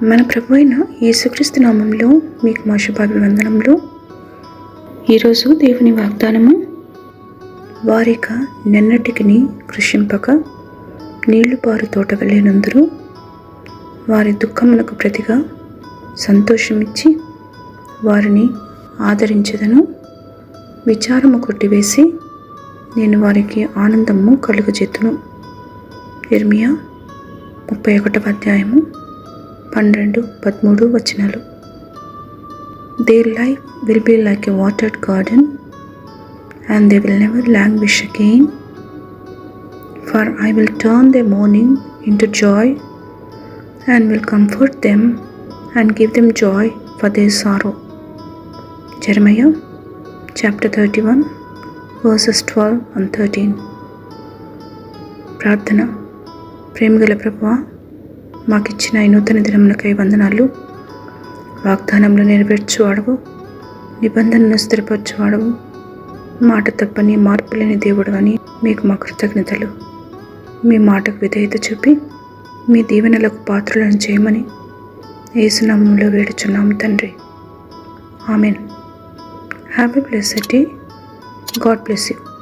మన ప్రభు అయిన యేసుక్రీస్తు నామంలో మీకు మా శుభాభివందనములు. ఈరోజు దేవుని వాగ్దానము, వారిక నెన్నటికి కృషింపక నీళ్లు పారు తోట వెళ్ళినందురు, వారి దుఃఖమునకు ప్రతిగా సంతోషమిచ్చి వారిని ఆదరించెదను. విచారము కొట్టివేసి నేను వారికి ఆనందము కలుగజెత్తును. ఇర్మియా 31వ అధ్యాయము 12-13 వచనాలు. Their life will be like a watered garden, and they will never languish again. For I will turn their mourning into joy, and will comfort them and give them joy for their sorrow. Jeremiah chapter 31 verses 12 and 13. ప్రార్థన. ప్రేమగల ప్రభువా, మాకిచ్చిన ఈ నూతన దినములకై వందనాలు. వాగ్దానంలో నెరవేర్చువాడవు, నిబంధనను స్థిరపరచువాడవు, మాట తప్పని మార్పు లేని దేవుడు అని మీకు మా కృతజ్ఞతలు. మీ మాటకు విధేయత చూపి మీ దీవెనలకు పాత్రలను చేయమని యేసు నామములో వేడుచున్నాము తండ్రి. Amen. Have a blessed day. God bless you.